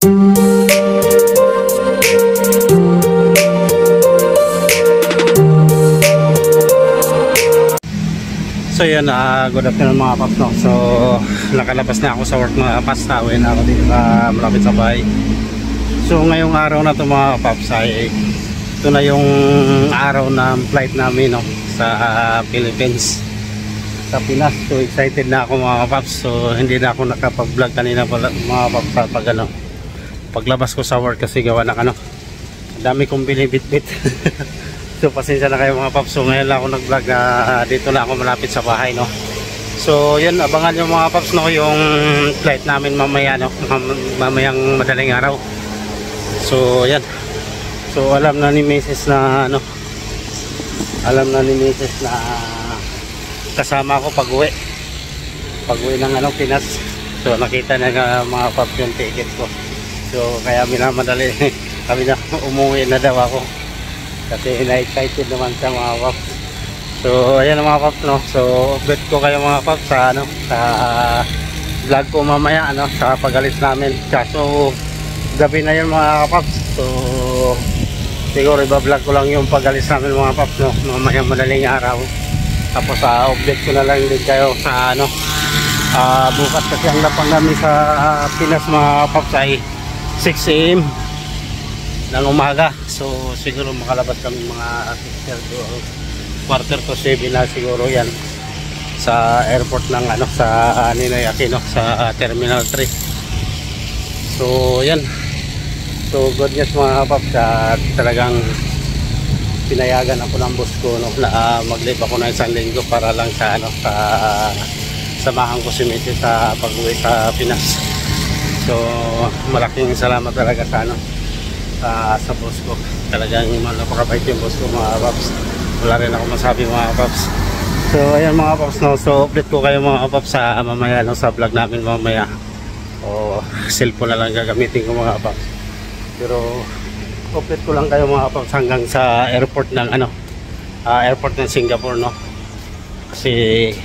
So yan, good afternoon mga paps, no? So nakalabas na ako sa work mga paps, uwi na ako dito sa malapit sa bahay. So ngayong araw na to mga paps ay ito na yung araw na flight namin, no? Sa Philippines, sa Pinas. So excited na ako mga paps. So hindi na ako nakapag-vlog kanina mga paps pag ano, paglabas ko sa work kasi gawa na ano, dami kong binibit-bit. So pasensya na kayo mga paps. So ngayon lang ako nag-vlog na dito na ako malapit sa bahay, no. So yan, abangan nyo mga paps, no, yung flight namin mamaya, no, mamayang madaling araw. So yan. So alam na ni Mrs. na ano, alam na ni Mrs. na kasama ako pag-uwi ng ano, Pinas. So nakita na mga paps yung ticket ko. So kaya minamadali kami na umuwi na daw ako kasi na-excited naman siya mga paps. So ayan mga paps, no. So update ko kayo mga paps sa ano, sa vlog ko mamaya, ano, sa pag-alis namin. So gabi na yun mga paps. So siguro iba-vlog ko lang yung pag-alis namin mga paps, no, mamaya madaling araw. Tapos update ko na lang din kayo sa ano, bukas kasi ang lapang namin sa Pinas mga paps ay 6 AM ng umaga. So siguro makalabas kami mga 6:45 na siguro yan sa airport ng ano, sa Ninoy Aquino, sa Terminal 3. So yan. So good news mga paps, talagang pinayagan ako ng boss ko, no, na mag-leave ako na isang linggo para lang sa ano, sa samahan ko si Mrs. sa pag-uwi sa Pinas. So malaking salamat talaga sa ano, sa boss ko. Talagang napakabait yung boss ko mga paps. Wala rin ako masabi mga paps. So ayan mga paps, no. So update ko kayo mga paps sa mamaya, no, sa vlog namin mamaya. O cellphone na lang gagamitin ko mga paps. Pero update ko lang kayo mga paps hanggang sa airport ng ano, airport ng Singapore, no. Kasi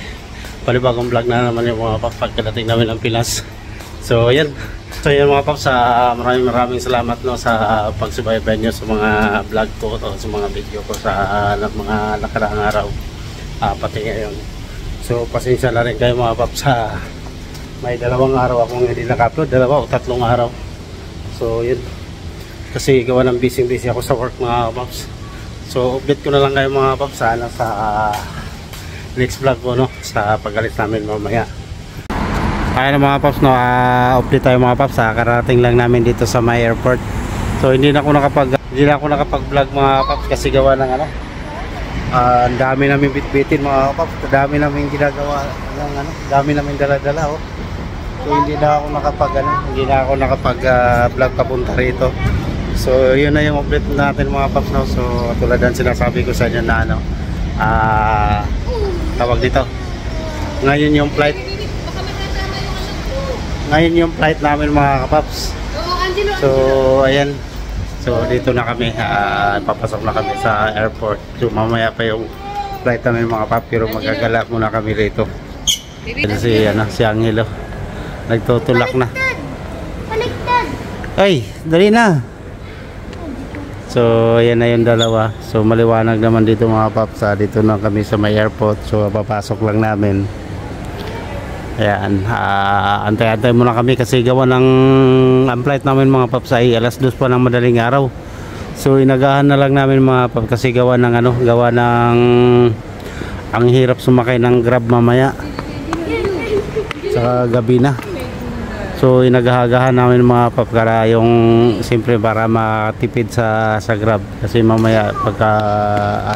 panibagong vlog na naman yung mga paps pagkadating namin ng Pinas. So yan. So yan mga paps, maraming salamat, no, sa pagsubaybay nyo sa mga vlog ko o sa mga video ko sa mga nakaraang araw, pati ngayon. So pasensya na rin kayo mga paps, may 2 araw akong hindi naka-upload, 2 o 3 araw. So yun, kasi gawa ng busy ako sa work mga paps. So update ko na lang kayo mga paps sa next vlog ko, no, sa pag-alis namin mamaya. Ayan mga paps, no, update tayo mga paps, karating lang namin dito sa my airport. So hindi na ako nakapag-vlog mga paps kasi gawa ng ano, ang dami namin bitbitin mga paps, dami namin ginagawa ng ano, dami namin dala-dala, oh. So hindi na ako nakapag-vlog papunta rito. So yun na yung update natin mga paps, no. So tulad ng sinasabi ko sa inyo na ano, tawag dito, ngayon yung flight namin mga kapaps. So ayan, so dito na kami, papasok na kami sa airport. So mamaya pa yung flight namin mga kapaps, pero magagala muna kami rito kasi ano, si Angelo nagtutulak na. Ay, dali na. So ayan na yung dalawa. So maliwanag naman dito mga kapaps, dito na kami sa may airport. So papasok lang namin. Ayan, antay-antay muna kami kasi gawa ng ang flight namin mga paps ay 2:00 pa ng madaling araw. So inagahan na lang namin mga paps kasi gawa ng ano, ang hirap sumakay ng Grab mamaya sa gabi na. So inagahagahan namin mga paps para yung siyempre para matipid sa Grab kasi mamaya pagka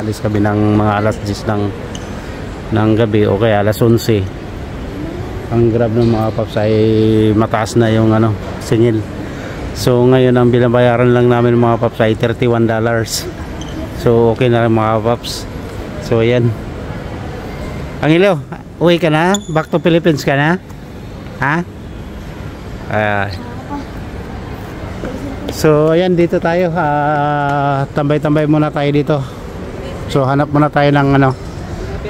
alis kami ng mga 10:00 ng gabi o kaya 11:00, ang Grab ng mga paps ay mataas na yung ano, singil. So ngayon ang binabayaran lang namin mga paps ay $31. So okay na rin mga paps. So ayan, Angelo, uwi ka na? Back to Philippines ka na? Ha? So ayan, dito tayo, tambay-tambay muna tayo dito. So hanap muna tayo ng ano,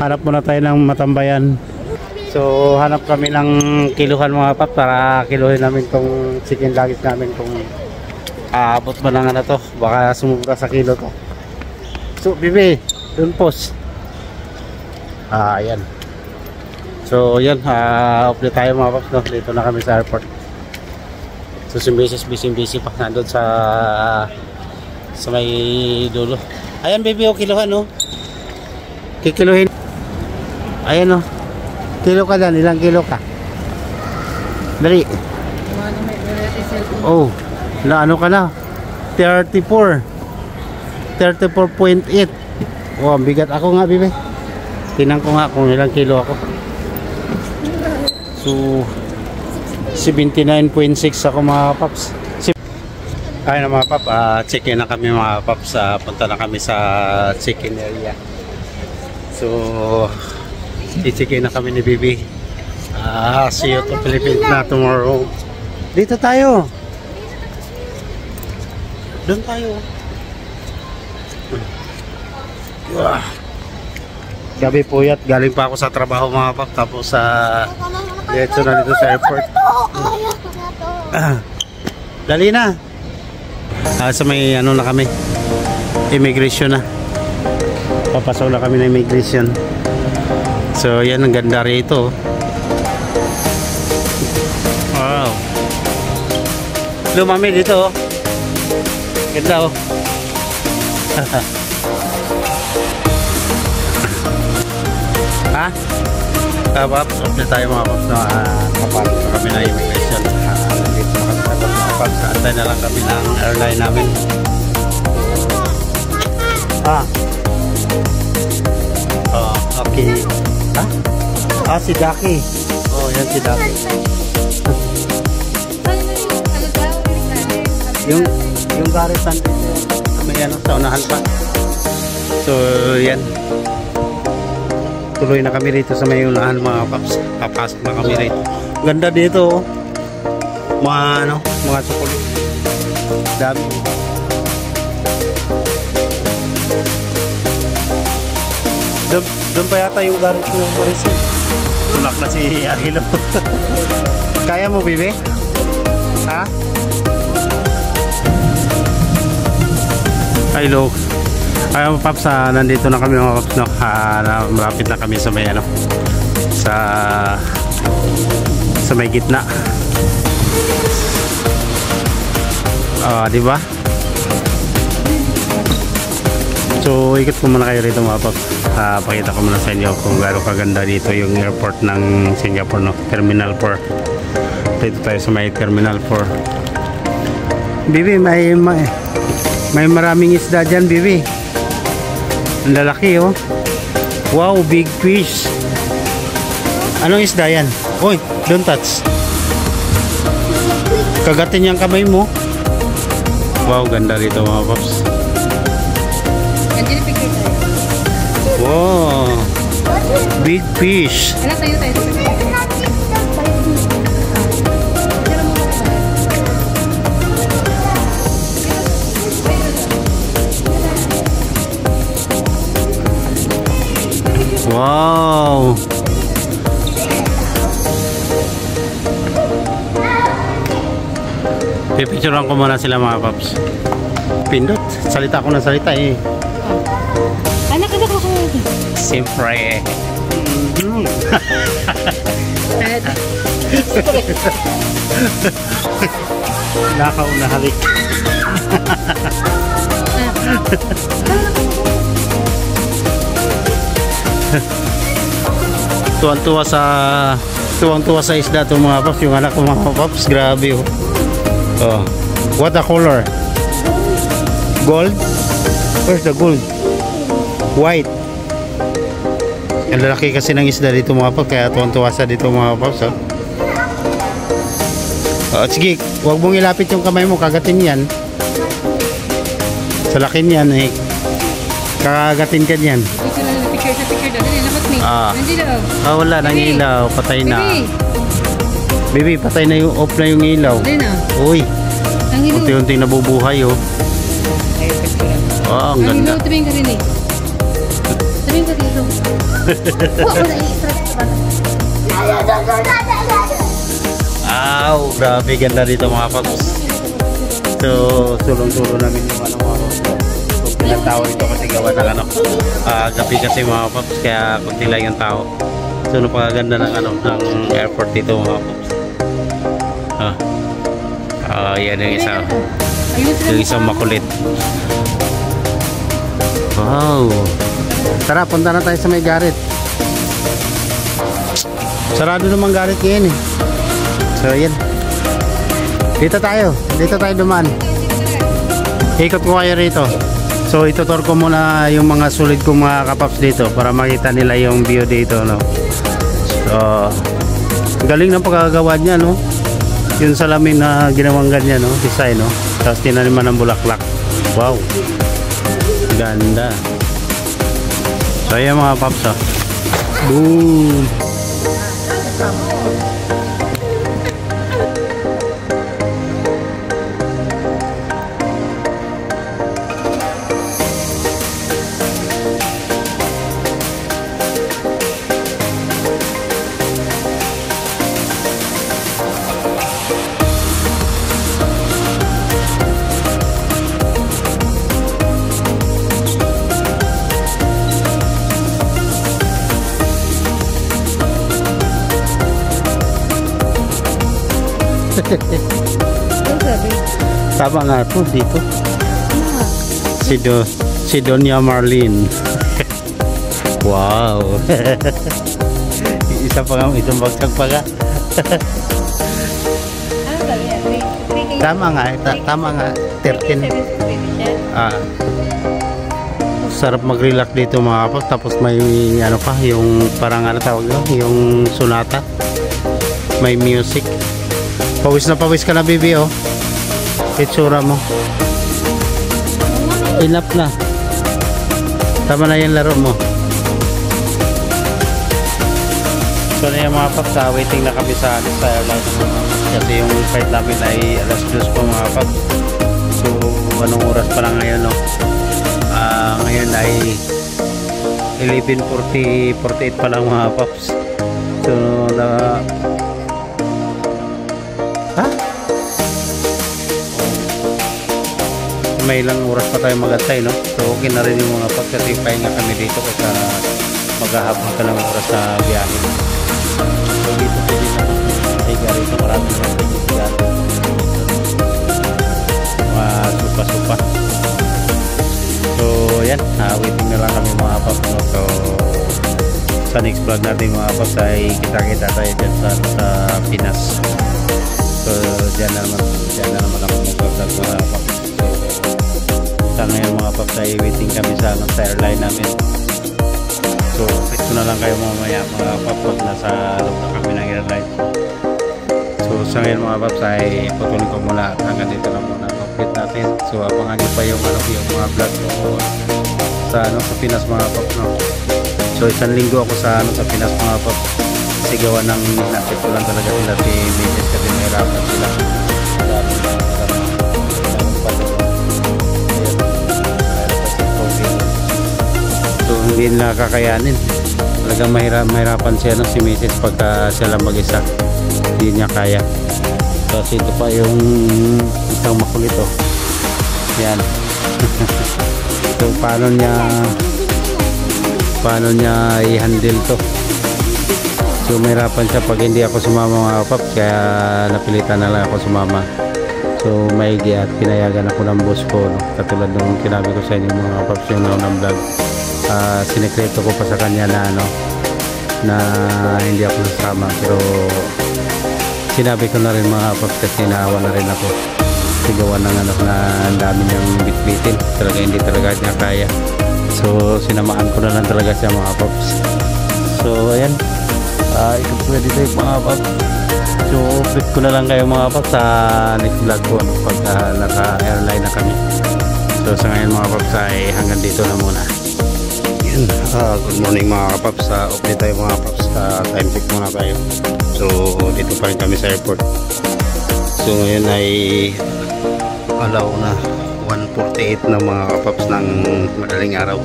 hanap muna tayo ng matambayan. So hanap kami ng kiluhan mga paps para kiluhin namin tong chicken nuggets namin kung aabot ba ng ano to, baka sumubra sa kilo to. So bibi, dun post. Ayan. So yan, update tayo mga paps, no? Dito na kami sa airport. So si Mrs. busy pa nandun sa may dulo. Ayan baby, oh, kiluhan no. Kikiluhin. Ayan oh. Kilo ka dan, ilang kilo ka? Dali. Oh, na ano ka na? 34. 34.8. Oh, bigat ako nga bibi. Tingnan ko nga kung ilang kilo ako. So 79.6 ako mga paps. Ayun na mga pap, check-in na kami mga paps. Punta na kami sa chicken area. So i-check-in na kami ni Bibi. See you to Philippines na tomorrow. Dito tayo. Doon tayo. Gabi puyat, galing pa ako sa trabaho mga pap. Tapos diretso na dito sa airport. Dali na. Sa may ano na kami, immigration na. Papasok na kami na immigration. So yan, ang ganda rito. Wow. Lumami dito. Ganda oh. Ha? Paps, update tayo mga paps na kapasok na kami na immigration. Nandito na kami sa mga paps. Antay na lang kami ng airline namin. Okay. Ha? Si Daki. Oh, yan si Daki. yung garisan may ano sa unahan pa. So, yan. Tuloy na kami rito sa may unahan mga paps. Papasok na kami rito. Ganda dito oh. Mga chocolate. Dami. Doon pa yata yung garit ng Maricel. Tulak na si Arhilo. Kaya mo, Bibi? Ha? Ay, look. Ayaw mo, Paps, nandito na kami mga Paps, no? Malapit na kami sa may ano, sa may gitna. Diba? So, ikot ko muna kayo rito mga Paps. Pakita ko muna sa inyo kung gaano kaganda dito yung airport ng Singapore, no? Terminal 4. Dito tayo sa may Terminal 4. Bibi, may maraming isda dyan, Bibi. Ang lalaki, oh. Wow, big fish. Anong isda yan? Uy, don't touch. Kagatin yung kamay mo. Wow, ganda rito mga Paps. Wow, big fish. Wow. Pipicturean ko muna sila mga Paps. Pindot, salita ko na salita eh. Anak ko. Siyempre. Nakauna halik. Tuwang-tuwa sa isda itong mga Paps. Yung anak ko mga Paps, grabe oh. Oh. What a color? Gold? Where's the gold? White. Ang lalaki kasi ng isda dito mga Paps, kaya tuwang-tuwa sa dito mga Paps. Sige, huwag mong ilapit yung kamay mo, kagatin yan. Sa laki niyan eh, kagatin ka niyan. Wala nang ilaw, patay na. Baby, patay na yung off na yung ilaw. Uy, unti-unti nabubuhay oh. Oh, ang ganda. Tabing ka rin eh. Tabing ka dito. Aw, grabe ganda dito mga paps. So, sulong-sulo namin yung ano mga paps. So, pinatawag ito kasi gawa ng ano, gabi kasi mga paps, kaya kunti lang yung tao. So, napakaganda ng ano, ng airport dito mga paps. Yan yung isa. Yung isang makulit. Wow. Tara, punta na tayo sa may Garrett. Sarado naman Garrett ngayon eh. So, yan. Dito tayo dumaan. Ikot ko kayo rito. So, itutur ko muna yung mga sulit kong mga kapaps dito para makita nila yung view dito, no? So, galing ng pagkagawa niya, no? Yung salamin na ginawang ganyan, no? Design, no? Tapos tinaniman ng bulaklak. Wow. Ganda. So, ayan mga paps, ha? Boom. Tama nga po dito. Si Donya Marlene. Wow. Isa pa nga, isang bagsak pa ka. Tama nga, tama nga. 13. Sarap mag-relax dito mga kapag. Tapos may ano pa, yung parang ano tawag yun, yung sonata. May music. Pawis na pawis ka na, baby, oh. Itsura mo. Enough na. Tama na yung laro mo. So na yung mga paps, waiting na kami sa airline. Kasi yung flight namin ay alas 2 po mga paps. So anong oras pa lang ngayon, no? Ngayon ay 11:48 pa lang mga paps. So may ilang oras pa tayo mag-antay, no? So okay na rin yung mga paps kasi pahinga kami dito kasi maghahabang ka ng oras sa biyahe. So dito po din ay gari ito, marami naman dito gari. Mga supa-supa. So yan, waiting na lang kami mga paps, no? So sa next vlog natin mga paps ay kita-kita tayo dyan sa Pinas. So dyan na naman ako mag-vlog mga paps. Sa ngayon mga paps ay waiting kami sa airline namin. So update ko na lang kayo mamaya mga paps pag nasa loob na kami ng airline. So sa ngayon mga paps ay putulin ko muna hanggang dito lang muna ang update natin. So abangan nyo pa yung mga vlog ko sa Pinas mga paps, no? So isang linggo ako sa Pinas mga paps. Kasi gawa ng napit ko lang talaga sila si Mrs. kasi mahirapan sila. Hindi na kakayanin. Talagang mahirapan siya, no, si Mrs. pagka siya lang mag-isa. Hindi niya kaya. Kasi ito pa yung isang makulit, oh. Yan. So paano niya i-handle to. So mahirapan siya pag hindi ako sumama mga paps, kaya napilitan na lang ako sumama. So maigi at pinayagan ako ng boss ko, no? Katulad nung sinabi ko sa inyo mga paps yung naunang vlog. Sinekreto ko pa sa kanya na na hindi ako nasama, pero sinabi ko na rin mga paps kasi naawa na rin ako. Sigawan ng na ang dami niyang bitbitin, talaga hindi talaga niya kaya. So sinamaan ko na lang talaga siya mga paps. So ayan, ito pwede tayo mga paps. So update ko na lang kayo mga paps sa next vlog ko, no, pag naka-airline na kami. So sa ngayon mga paps ay hanggang dito na muna. Good morning mga kapaps. Update tayo mga kapaps. Time check muna tayo. So dito pa rin kami sa airport. So ngayon ay alaw na 1:48 na mga kapaps ng madaling araw.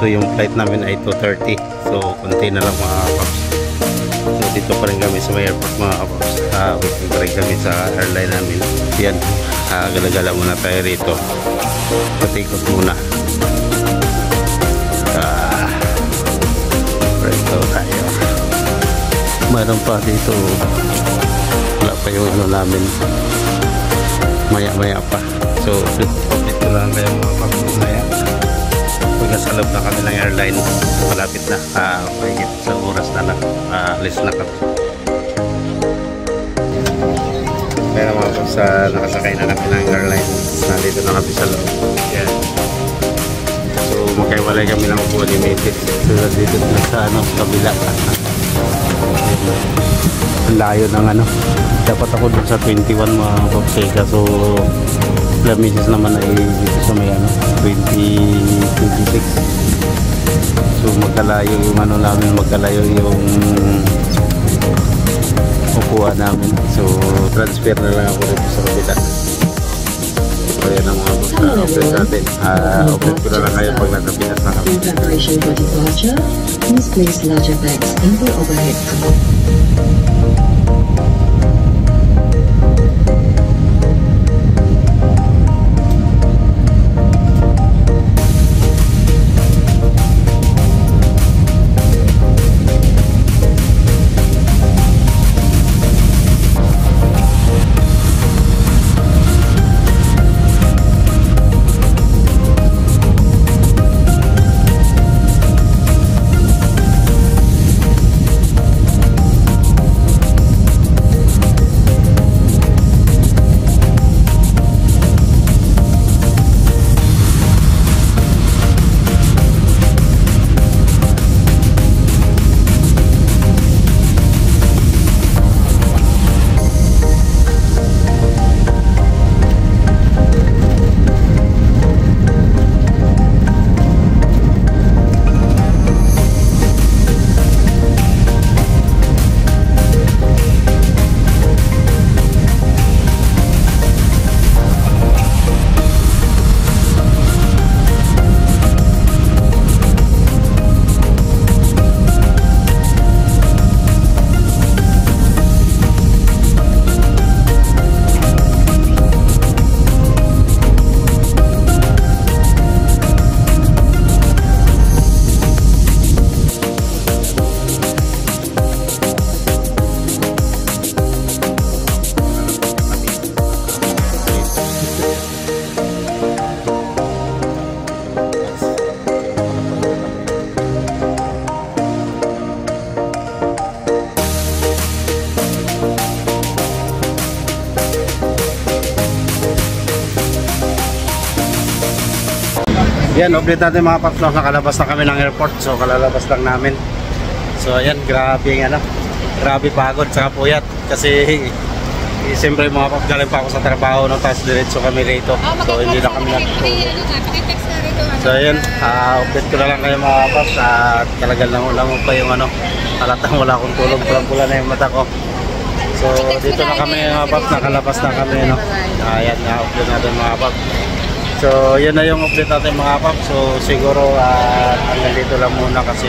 So yung flight namin ay 2:30. So konti na lang mga kapaps. So dito pa rin kami sa may airport mga kapaps. Waiting pa rin kami sa airline namin. Yan, gala-gala muna tayo rito. Patikot muna. Rito tayo. Mayroon pa dito. Wala pa yung ano namin. Maya-maya pa. So, update ko lang kayo mga kapaps. Maya. Nasa loob na kami ng airline, malapit na, mahigit sa oras na lang, alis na kami. Kaya mga kapaps, nakasakay na kami ng airline, nandito na kami sa loob. Yan. So magkaiwalay kami ng upuan ni Mated. So dito na sa kabila. Ang layo ng dapat ako dun sa 21 mga kapaps, kaso misis naman ay dito sa may 2026. So magkalayo yung namin, magkalayo yung upuan namin. So transfer na lang ako dito sa kabila. So yan ang mga update natin. Update ko na lang kayo pag nasa Pinas na kami. In preparation for departure, please place larger bags in the overhead cupboard. Yan, update natin mga paps, nakalabas na kami ng airport. So kalalabas lang namin. So ayan, grabe grabe pagod saka puyat. Kasi siyempre mga paps, galing pa ako sa trabaho, tapos diretso kami rito. So hindi na kami natutulog. So ayan, update ko na lang kayo mga paps. Talagang lang pa yung halatang wala akong tulog, pula na yung mata ko. So dito na kami mga paps, nakalabas na kami. Ayan, update natin mga paps. So yun na yung update natin mga paps. So siguro hanggang dito lang muna kasi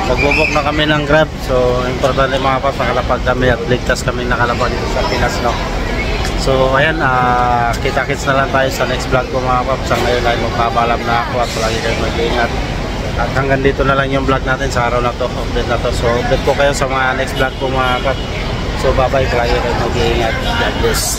magbubok na kami ng Grab. So importante mga paps, nakalapag kami at ligtas kami nakalapag dito sa Pinas, no? So ayan, kita-kits na lang tayo sa next vlog ko mga paps. Ngayon ay magpapalam na ako at palagi kayo mag-iingat. At hanggang dito na lang yung vlog natin sa araw na to, update na to. So update ko kayo sa mga next vlog ko mga paps. So bye bye, palagi kayo mag-iingat. God bless.